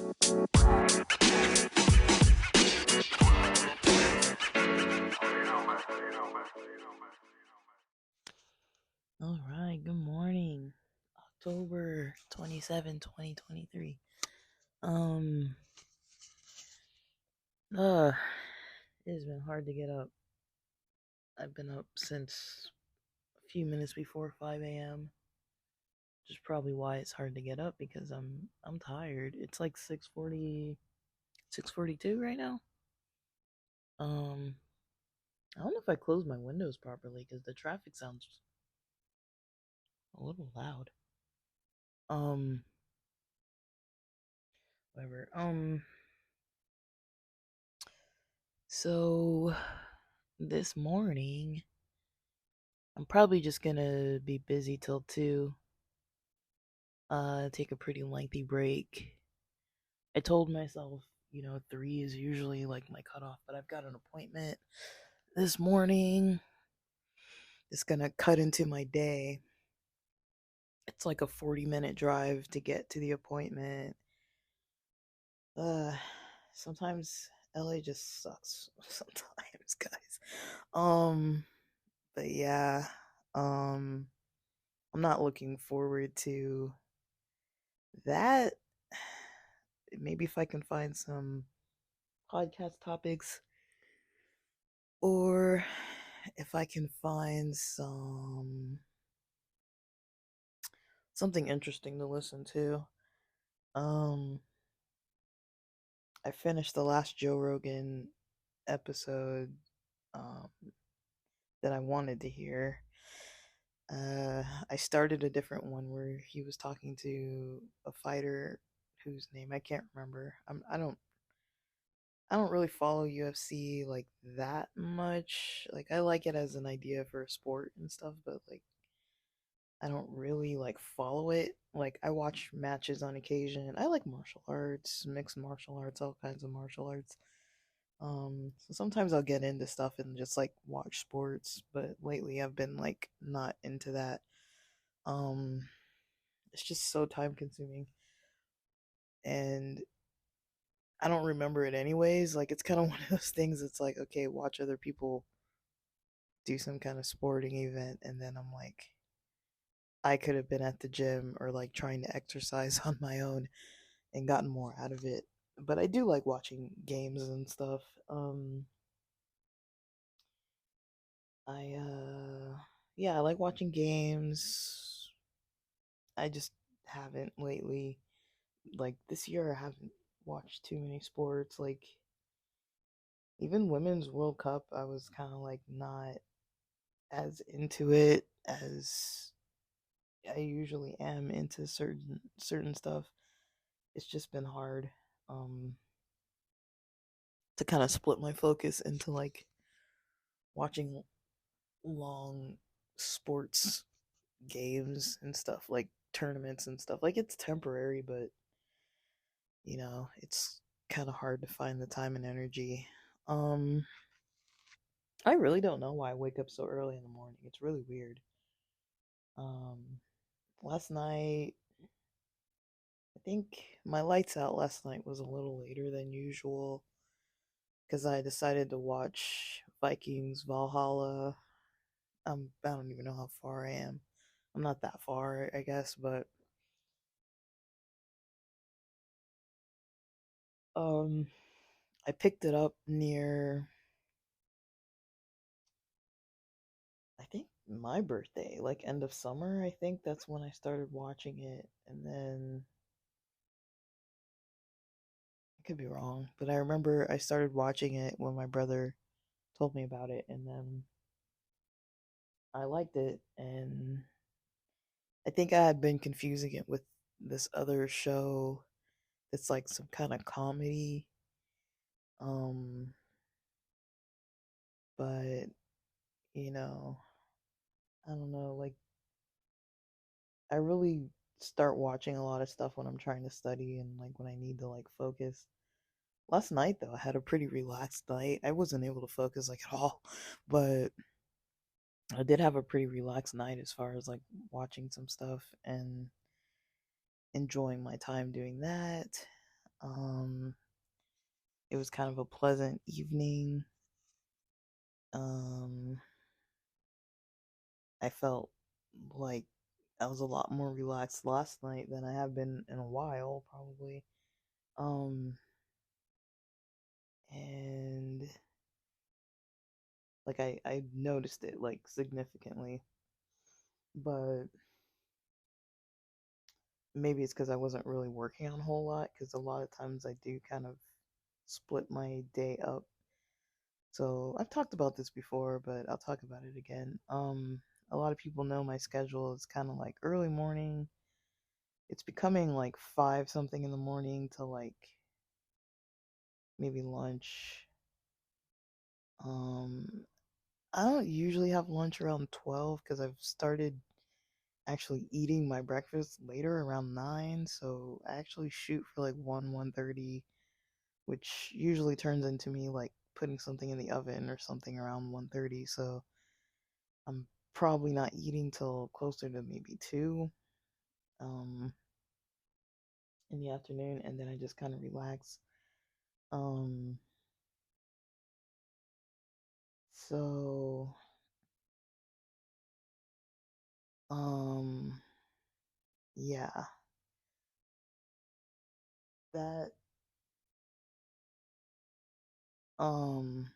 All right, good morning. October 27, 2023. Um uh it has been hard to get up. I've been up since a few minutes before 5 a.m. Which is probably why it's hard to get up because I'm tired. It's like 6:42 right now. Um I don't know if I closed my windows properly cuz the traffic sounds a little loud. Um whatever. So this morning I'm probably just gonna be busy till 2. Take a pretty lengthy break. I told myself, 3 is usually like my cutoff, but I've got an appointment this morning. It's gonna cut into my day. It's like a 40-minute drive to get to the appointment. Uh, Sometimes LA just sucks. Sometimes, guys. Um, but yeah, um, I'm not looking forward to that. Maybe if I can find some podcast topics, or if I can find something interesting to listen to. Um I finished the last Joe Rogan episode um that I wanted to hear. I started a different one where he was talking to a fighter whose name I can't remember. I don't really follow UFC like that much. Like I like it as an idea for a sport and stuff, but like I don't really like follow it. Like I watch matches on occasion. I like martial arts, mixed martial arts, all kinds of martial arts. So sometimes I'll get into stuff and just like watch sports, but lately I've been like not into that. Um it's just so time consuming and I don't remember it anyways. Like it's kind of one of those things it's like, okay, watch other people do some kind of sporting event and then I'm like I could have been at the gym or like trying to exercise on my own and gotten more out of it. But I do like watching games and stuff. I Yeah, I like watching games. I just haven't lately. Like this year I haven't watched too many sports. Like even Women's World Cup, I was kind of like not as into it as I usually am into certain stuff. It's just been hard um to kind of split my focus into like watching long sports games and stuff like tournaments and stuff. Like it's temporary, but it's kind of hard to find the time and energy. Um, I really don't know why I wake up so early in the morning. It's really weird. Um, Last night, I think my lights out last night was a little later than usual because I decided to watch Vikings Valhalla. I don't even know how far I am. I'm not that far, I guess, but um I picked it up near I think my birthday, like end of summer. I think that's when I started watching it and then I could be wrong, but I remember I started watching it when my brother told me about it and then I liked it and I think I had been confusing it with this other show that's like some kind of comedy. Um but you know, I don't know, like I really start watching a lot of stuff when I'm trying to study and like when I need to like focus. Last night though, I had a pretty relaxed night. I wasn't able to focus like at all, but I did have a pretty relaxed night as far as like watching some stuff and enjoying my time doing that. Um, it was kind of a pleasant evening. Um, I felt like I was a lot more relaxed last night than I have been in a while, probably. Um, and like I noticed it like significantly, but maybe it's because I wasn't really working on a whole lot. Because a lot of times I do kind of split my day up. So I've talked about this before, but I'll talk about it again. A lot of people know my schedule is kind of like early morning. It's becoming like five something in the morning to like maybe lunch. Um, I don't usually have lunch around 12 because I've started actually eating my breakfast later around 9. So I actually shoot for like 1:30, which usually turns into me like putting something in the oven or something around 1:30. So I'm probably not eating till closer to maybe 2 um in the afternoon, and then I just kind of relax. Um so um yeah, that um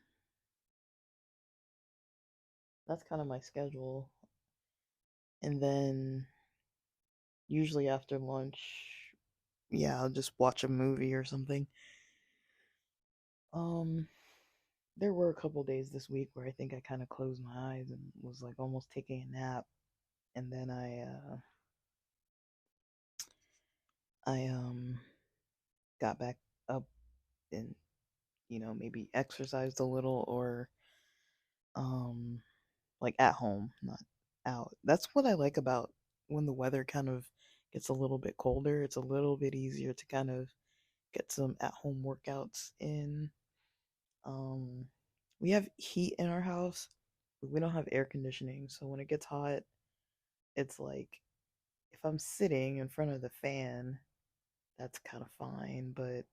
that's kind of my schedule. And then usually after lunch, yeah, I'll just watch a movie or something. Um there were a couple days this week where I think I kind of closed my eyes and was like almost taking a nap, and then I got back up and maybe exercised a little, or um like at home, not out. That's what I like about when the weather kind of gets a little bit colder. It's a little bit easier to kind of get some at home workouts in. um we have heat in our house, but we don't have air conditioning, so when it gets hot, it's like if I'm sitting in front of the fan, that's kind of fine. But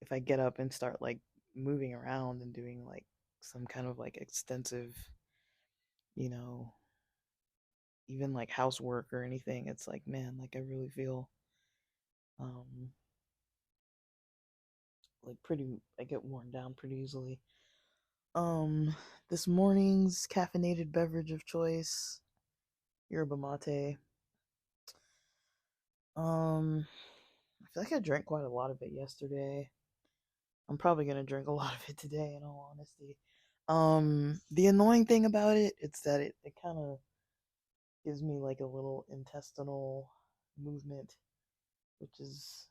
if I get up and start like moving around and doing like some kind of like extensive, you know, even like housework or anything, it's like, man, like I really feel um like pretty I get worn down pretty easily. Um this morning's caffeinated beverage of choice, yerba mate. Um I feel like I drank quite a lot of it yesterday. I'm probably gonna drink a lot of it today, in all honesty. The annoying thing about it, it's that it kind of gives me like a little intestinal movement, which is,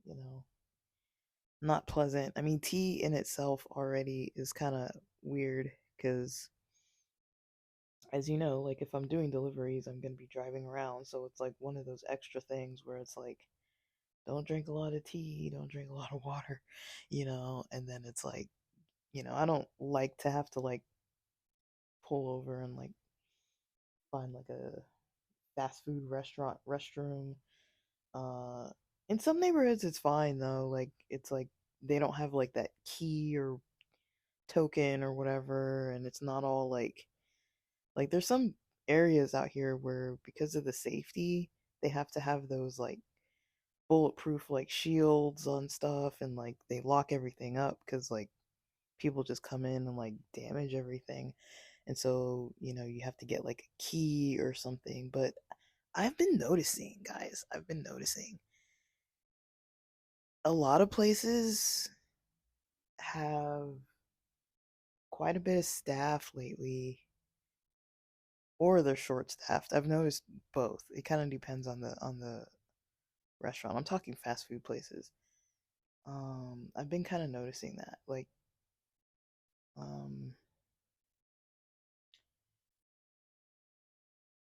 you know, not pleasant. I mean, tea in itself already is kind of weird because, as you know, like if I'm doing deliveries, I'm gonna be driving around, so it's like one of those extra things where it's like, don't drink a lot of tea, don't drink a lot of water, and then it's like, I don't like to have to like pull over and like find like a fast food restaurant restroom. Uh, in some neighborhoods, it's fine though. Like it's like they don't have like that key or token or whatever, and it's not all like there's some areas out here where because of the safety, they have to have those like bulletproof like shields on stuff, and like they lock everything up because like people just come in and like damage everything. And so, you have to get like a key or something. But I've been noticing, guys, I've been noticing a lot of places have quite a bit of staff lately, or they're short staffed. I've noticed both. It kind of depends on the restaurant. I'm talking fast food places. I've been kind of noticing that. Like, um,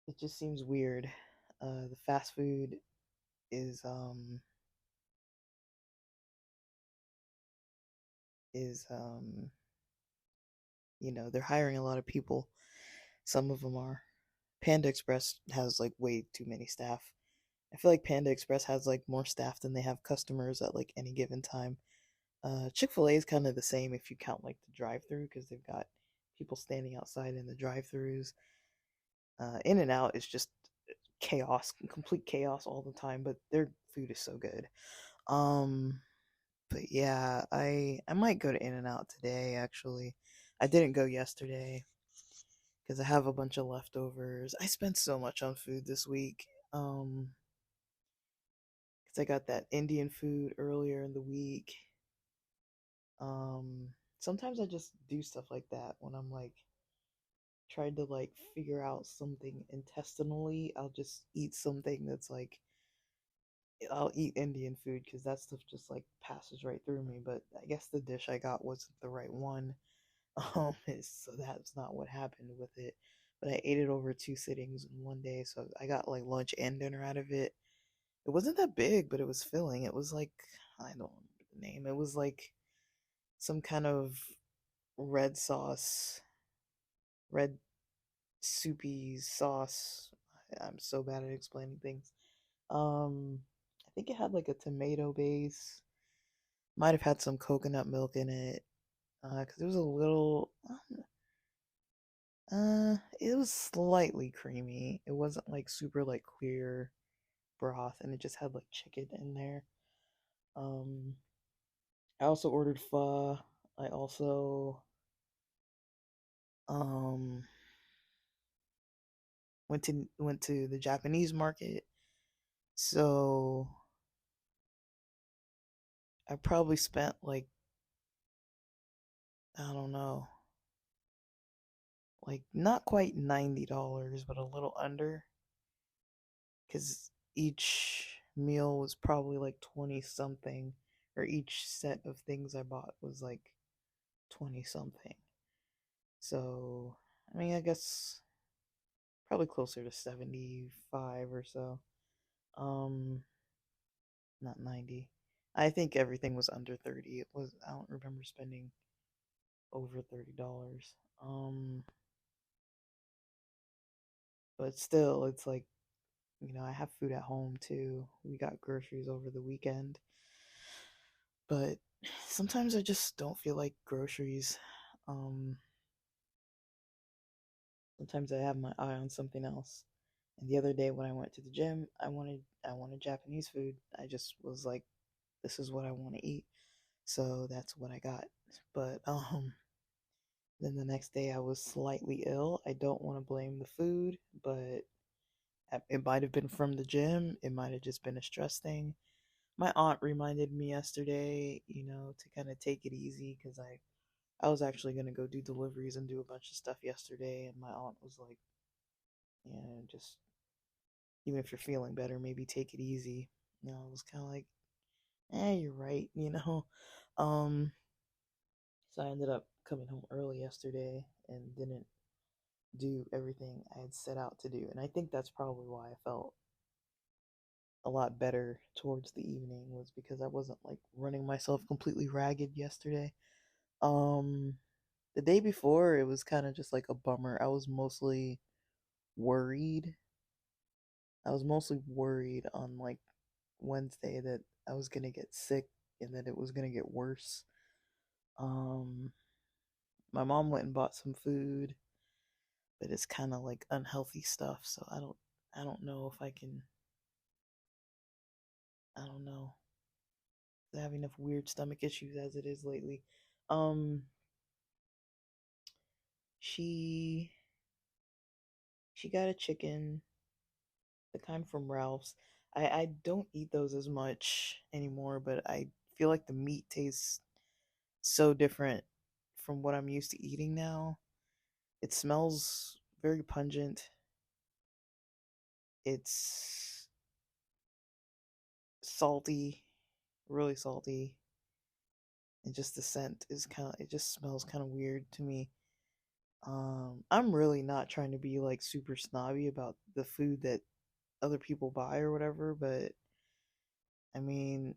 it just seems weird. The fast food is they're hiring a lot of people. Some of them are. Panda Express has like way too many staff. I feel like Panda Express has like more staff than they have customers at like any given time. Chick-fil-A is kind of the same if you count like the drive-through because they've got people standing outside in the drive-throughs. In and Out is just chaos, complete chaos all the time, but their food is so good. Um, but yeah, I might go to In and Out today actually. I didn't go yesterday because I have a bunch of leftovers. I spent so much on food this week. Because I got that Indian food earlier in the week. Um, Sometimes I just do stuff like that when I'm like trying to like figure out something intestinally. I'll just eat something that's like I'll eat Indian food because that stuff just like passes right through me. But I guess the dish I got wasn't the right one. So that's not what happened with it. But I ate it over two sittings in one day, so I got like lunch and dinner out of it. It wasn't that big, but it was filling. It was like I don't remember the name. It was like some kind of red sauce, red soupy sauce. I'm so bad at explaining things. I think it had like a tomato base. Might have had some coconut milk in it. Cause it was a little. It was slightly creamy. It wasn't like super like clear broth, and it just had like chicken in there. Um, I also ordered pho. I also um went to the Japanese market. So I probably spent like I don't know, like not quite $90, but a little under, because each meal was probably like 20 something, or each set of things I bought was like 20 something. So, I mean, I guess probably closer to 75 or so. Um, Not 90. I think everything was under 30. It was, I don't remember spending over $30. But still, it's like, I have food at home too. We got groceries over the weekend. But sometimes I just don't feel like groceries. Um, Sometimes I have my eye on something else. And the other day when I went to the gym, I wanted Japanese food. I just was like, this is what I want to eat. So that's what I got. But then the next day I was slightly ill. I don't want to blame the food, but it might have been from the gym. It might have just been a stress thing. My aunt reminded me yesterday, to kind of take it easy because I was actually going to go do deliveries and do a bunch of stuff yesterday. And my aunt was like, yeah, just even if you're feeling better, maybe take it easy. I was kind of like, you're right, Um, so I ended up coming home early yesterday and didn't do everything I had set out to do. And I think that's probably why I felt a lot better towards the evening, was because I wasn't like running myself completely ragged yesterday. Um, the day before, it was kind of just like a bummer. Worried. I was mostly worried on like Wednesday that I was gonna get sick and that it was gonna get worse. Um, my mom went and bought some food, but it's kind of like unhealthy stuff, so I don't know if I can. I don't know. I have enough weird stomach issues as it is lately. Um, she she got a chicken, the kind from Ralph's. I don't eat those as much anymore, but I feel like the meat tastes so different from what I'm used to eating now. It smells very pungent. It's salty, really salty. And just the scent is it just smells kind of weird to me. I'm really not trying to be like super snobby about the food that other people buy or whatever, but I mean,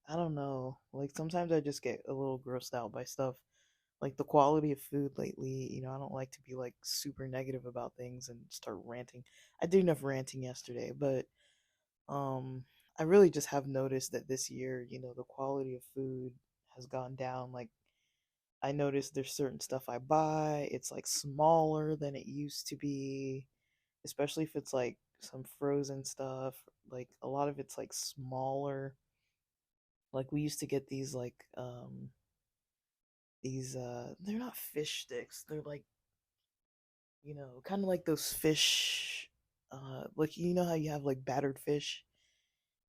I don't know. Like sometimes I just get a little grossed out by stuff. Like the quality of food lately, I don't like to be like super negative about things and start ranting. I did enough ranting yesterday, but Um, I really just have noticed that this year, the quality of food has gone down. Like, I noticed there's certain stuff I buy, it's like smaller than it used to be, especially if it's like some frozen stuff. Like, a lot of it's like smaller. Like, we used to get these they're not fish sticks. They're like, kind of like those fish like how you have like battered fish?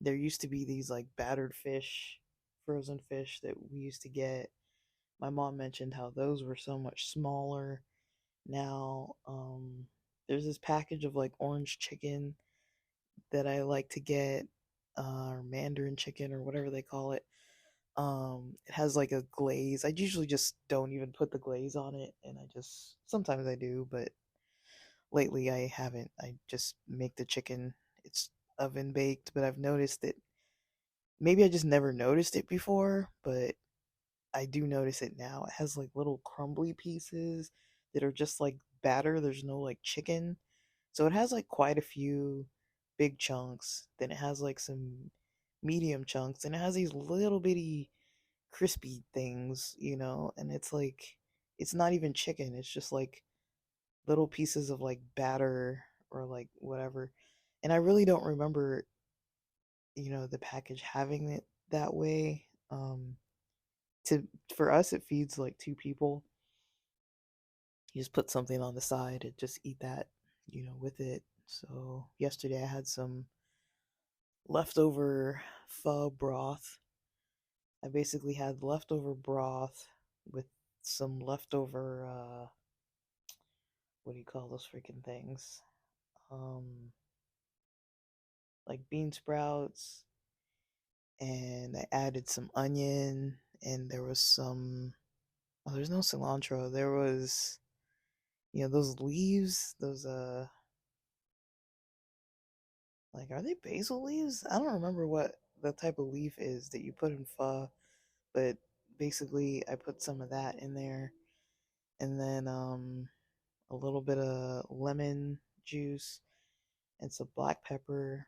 There used to be these like battered fish, frozen fish that we used to get. My mom mentioned how those were so much smaller now. There's this package of like orange chicken that I like to get, or Mandarin chicken or whatever they call it. It has like a glaze. I usually just don't even put the glaze on it, and I just sometimes I do, but lately I haven't. I just make the chicken. It's oven baked, but I've noticed that maybe I just never noticed it before, but I do notice it now. It has like little crumbly pieces that are just like batter. There's no like chicken. So it has like quite a few big chunks. Then it has like some medium chunks. And it has these little bitty crispy things, and it's like it's not even chicken. It's just like little pieces of like batter or like whatever. And I really don't remember, the package having it that way. To For us it feeds like two people. You just put something on the side and just eat that, with it. So yesterday I had some leftover pho broth. I basically had leftover broth with some leftover what do you call those freaking things? Um like bean sprouts, and I added some onion, and there was some, oh, there's no cilantro. There was, those leaves, those like, are they basil leaves? I don't remember what the type of leaf is that you put in pho, but basically I put some of that in there, and then a little bit of lemon juice and some black pepper,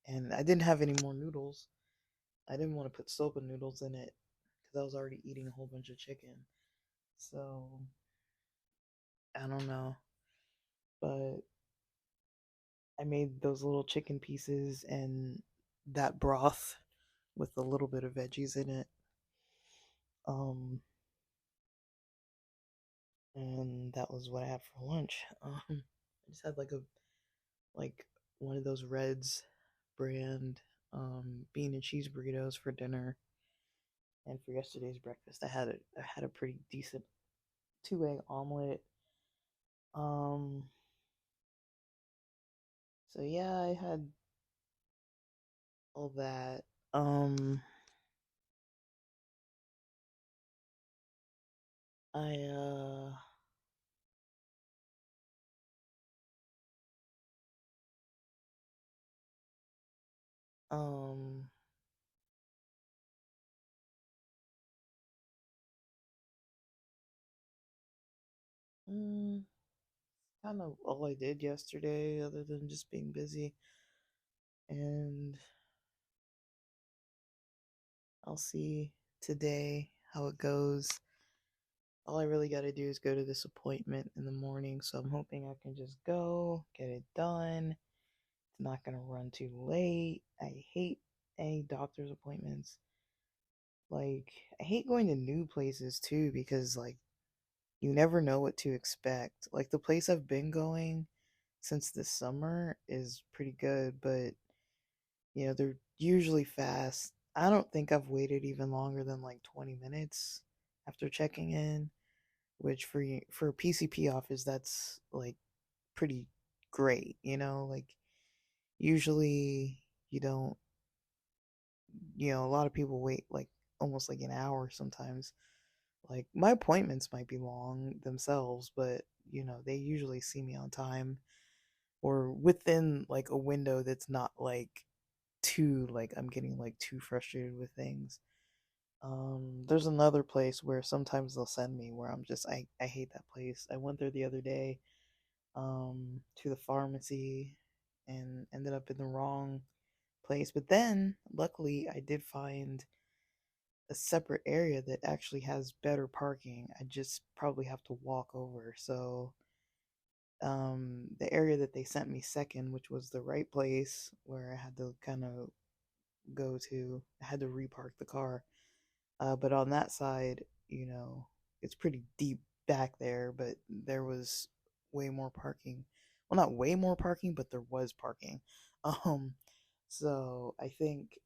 and I didn't have any more noodles. I didn't want to put soba noodles in it because I was already eating a whole bunch of chicken. So I don't know, but I made those little chicken pieces and that broth with a little bit of veggies in it. Um, and that was what I had for lunch. I just had like one of those Reds brand bean and cheese burritos for dinner, and for yesterday's breakfast, I had a pretty decent 2 egg omelet. Um, so yeah, I had all that. Um, I um mm, kind of all I did yesterday, other than just being busy. And I'll see today how it goes. All I really got to do is go to this appointment in the morning, so I'm hoping I can just go, get it done. It's not going to run too late. I hate any doctor's appointments. Like, I hate going to new places too because, like, you never know what to expect. Like, the place I've been going since this summer is pretty good, but they're usually fast. I don't think I've waited even longer than like 20 minutes after checking in, which for a PCP office that's like pretty great. Like, usually you don't, a lot of people wait like almost like an hour sometimes. Like, my appointments might be long themselves, but they usually see me on time or within like a window that's not like too, like, I'm getting like too frustrated with things. There's another place where sometimes they'll send me where I hate that place. I went there the other day, to the pharmacy, and ended up in the wrong place. But then, luckily, I did find a separate area that actually has better parking. I just probably have to walk over. So, the area that they sent me second, which was the right place where I had to kind of go to, I had to repark the car. But on that side, it's pretty deep back there, but there was way more parking. Well, not way more parking, but there was parking. Um, so I think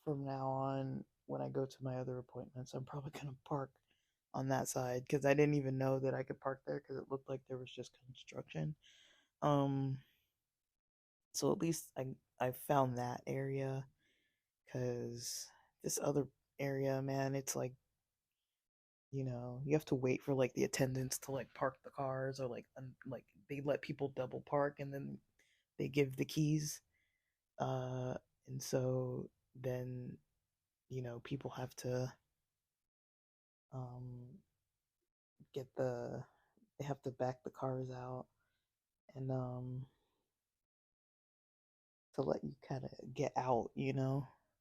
from now on, when I go to my other appointments, I'm probably gonna park on that side because I didn't even know that I could park there because it looked like there was just construction. Um, so at least I found that area because this other area, man, it's like you have to wait for like the attendants to like park the cars or like they let people double park and then they give the keys. Uh, and so then people have to um get they have to back the cars out and to let you kind of get out.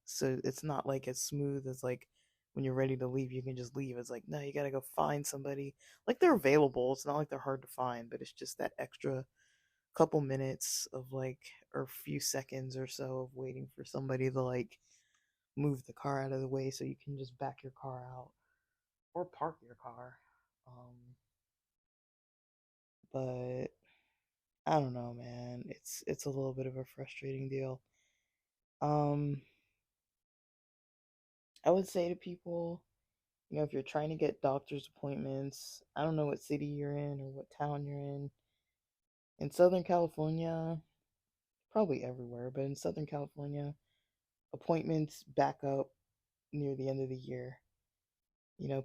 So it's not like as smooth as like when you're ready to leave, you can just leave. It's like, no, you gotta go find somebody. Like they're available. It's not like they're hard to find, but it's just that extra couple minutes of like or a few seconds or so of waiting for somebody to like move the car out of the way so you can just back your car out or park your car. But I don't know, man. It's a little bit of a frustrating deal. Um, I would say to people, if you're trying to get doctor's appointments, I don't know what city you're in or what town you're in. In Southern California, probably everywhere, but in Southern California, appointments back up near the end of the year.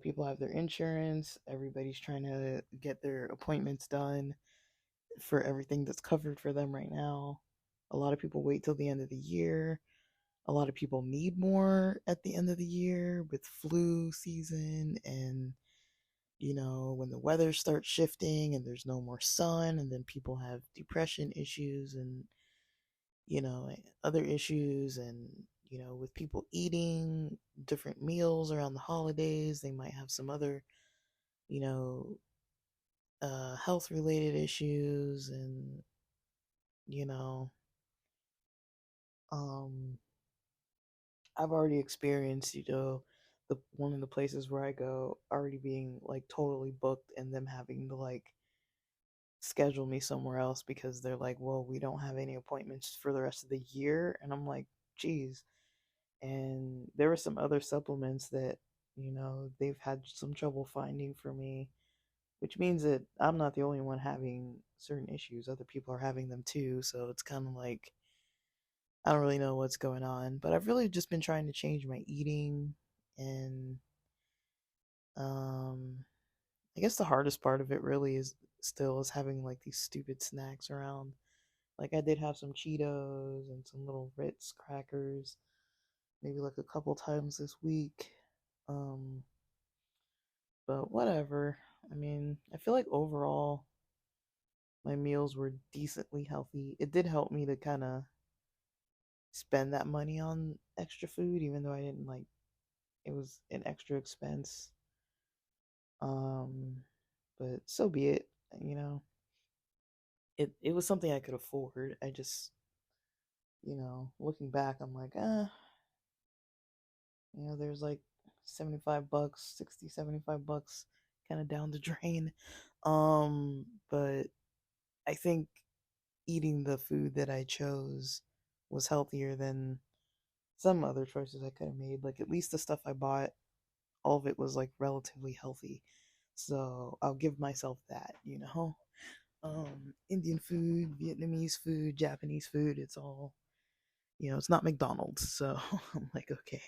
People have their insurance, everybody's trying to get their appointments done for everything that's covered for them right now. A lot of people wait till the end of the year. A lot of people need more at the end of the year with flu season and when the weather starts shifting and there's no more sun and then people have depression issues and other issues and with people eating different meals around the holidays, they might have some other you know health related issues and you know um I've already experienced the one of the places where I go already being like totally booked and them having to like schedule me somewhere else because they're like, well, we don't have any appointments for the rest of the year. And I'm like, geez. And there were some other supplements that, they've had some trouble finding for me, which means that I'm not the only one having certain issues. Other people are having them too. So it's kind of like, I don't really know what's going on. But I've really just been trying to change my eating. And um, I guess the hardest part of it really is having like these stupid snacks around. Like I did have some Cheetos and some little Ritz crackers, maybe like a couple times this week. Um, but whatever. I mean, I feel like overall my meals were decently healthy. It did help me to kind of spend that money on extra food, even though I didn't like it was an extra expense. Um, but so be it. You know, it was something I could afford. I just, looking back, I'm like, there's like $75, 60, $75 kind of down the drain. But I think eating the food that I chose was healthier than some other choices I could have made. Like at least the stuff I bought, all of it was like relatively healthy. So I'll give myself that. Indian food, Vietnamese food, Japanese food, it's all, it's not McDonald's. So I'm like, okay.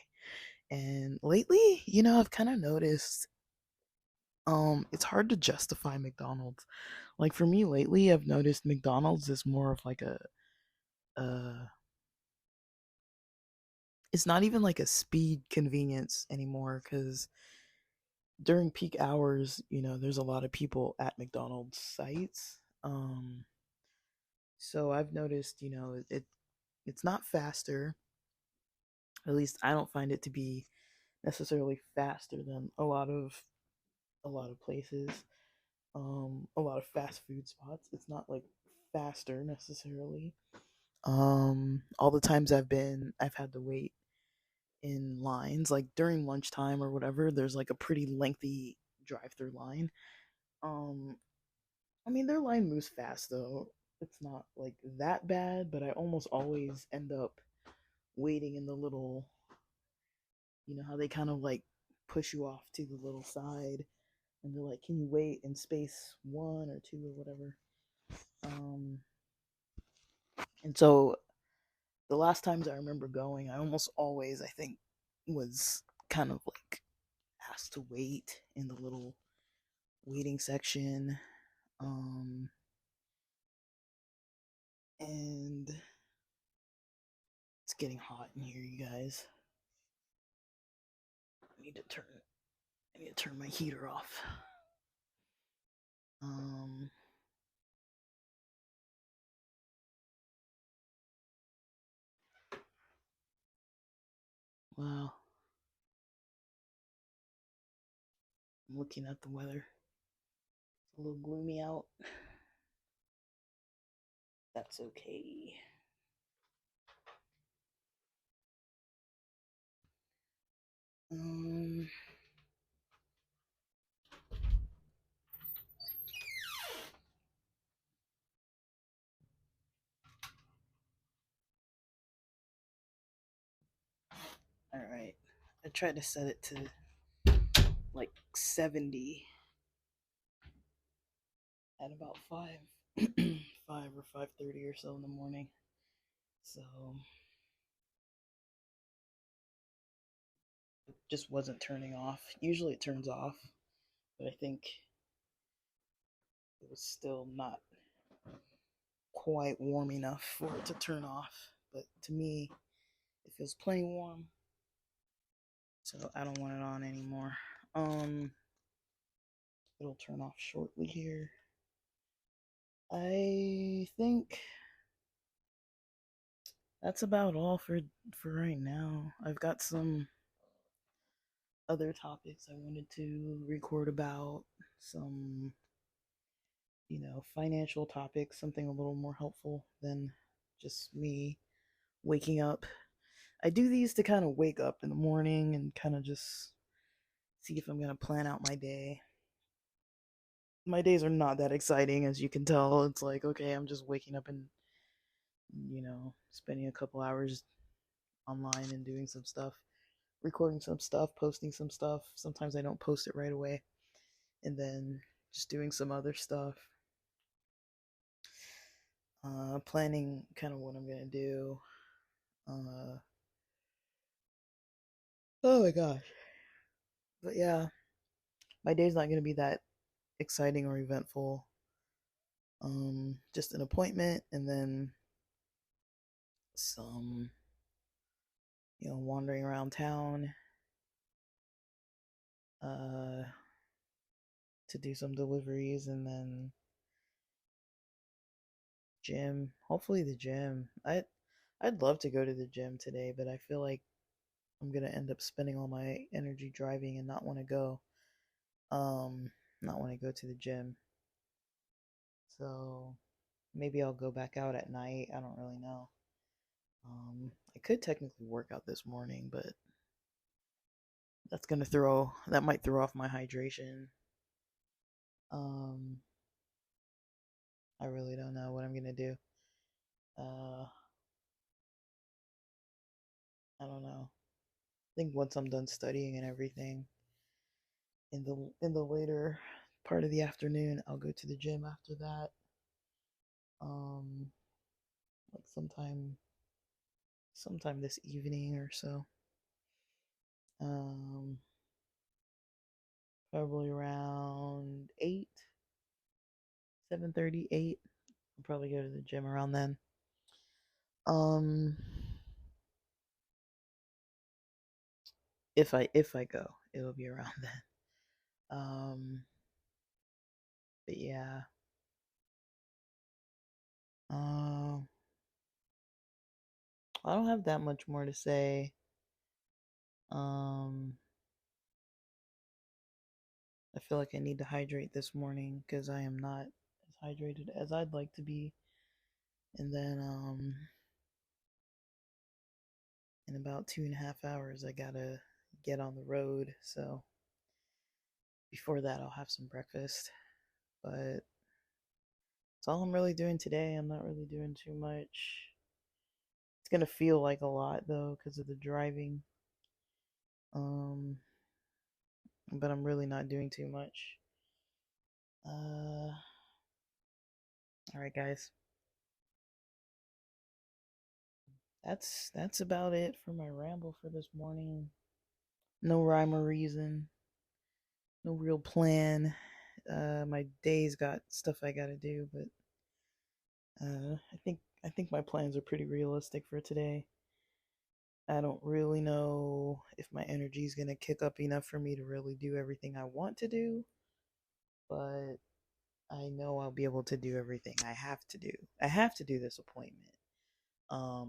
And lately, I've kind of noticed it's hard to justify McDonald's. Like for me lately, I've noticed McDonald's is more of like uh it's not even like a speed convenience anymore cuz during peak hours, there's a lot of people at McDonald's sites. So I've noticed, It's not faster. At least I don't find it to be necessarily faster than a lot of places. A lot of fast food spots. It's not like faster necessarily. All the times I've had to wait in lines, like during lunchtime or whatever. There's like a pretty lengthy drive-through line. Um, I mean, their line moves fast though. It's not like that bad, but I almost always end up waiting in the little, how they kind of like push you off to the little side, and they're like, "Can you wait in space one or two or whatever?" Um, and so the last times I remember going, I almost always, I think, was kind of like asked to wait in the little waiting section. Um, and it's getting hot in here, you guys. I need to turn I need to turn my heater off. Um, wow. I'm looking at the weather. It's a little gloomy out. That's okay. Um, all right. I tried to set it to like 70 at about 5 5 or 5:30 or so in the morning. So it just wasn't turning off. Usually it turns off, but I think it was still not quite warm enough for it to turn off. But to me, it feels plenty warm, so I don't want it on anymore. Um, it'll turn off shortly here. I think that's about all for right now. I've got some other topics I wanted to record about, some financial topics, something a little more helpful than just me waking up. I do these to kind of wake up in the morning and kind of just see if I'm going to plan out my day. My days are not that exciting, as you can tell. It's like, okay, I'm just waking up and, spending a couple hours online and doing some stuff, recording some stuff, posting some stuff. Sometimes I don't post it right away. And then just doing some other stuff. Planning kind of what I'm going to do. Uh, oh my gosh. But yeah, my day's not going to be that exciting or eventful. Just an appointment and then some, wandering around town, uh, to do some deliveries and then gym. Hopefully the gym. I'd love to go to the gym today, but I feel like I'm gonna end up spending all my energy driving and not want to go. Um, not want to go to the gym. So maybe I'll go back out at night. I don't really know. I could technically work out this morning, but that might throw off my hydration. Um, I really don't know what I'm gonna do. Uh, I don't know. I think once I'm done studying and everything in the later part of the afternoon, I'll go to the gym after that. Um, like sometime this evening or so. Um, probably around 8, 7:30, 8. I'll probably go to the gym around then. Um, if I go, it'll be around then. But yeah. Um, I don't have that much more to say. Um, I feel like I need to hydrate this morning because I am not as hydrated as I'd like to be. And then in about 2.5 hours, I gotta get on the road. So before that, I'll have some breakfast. But that's all I'm really doing today. I'm not really doing too much. It's gonna feel like a lot though because of the driving. Um, but I'm really not doing too much. All right, guys. That's about it for my ramble for this morning. No rhyme or reason. No real plan. My day's got stuff I gotta do, but I think my plans are pretty realistic for today. I don't really know if my energy is gonna kick up enough for me to really do everything I want to do, but I know I'll be able to do everything I have to do. I have to do this appointment.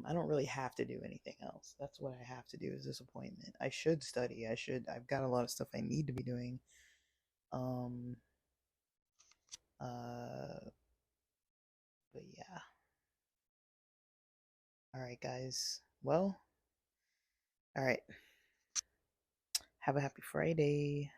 I don't really have to do anything else. That's what I have to do is this appointment. I should study. I've got a lot of stuff I need to be doing. Um, uh, but yeah. All right, guys. Well, all right. Have a happy Friday.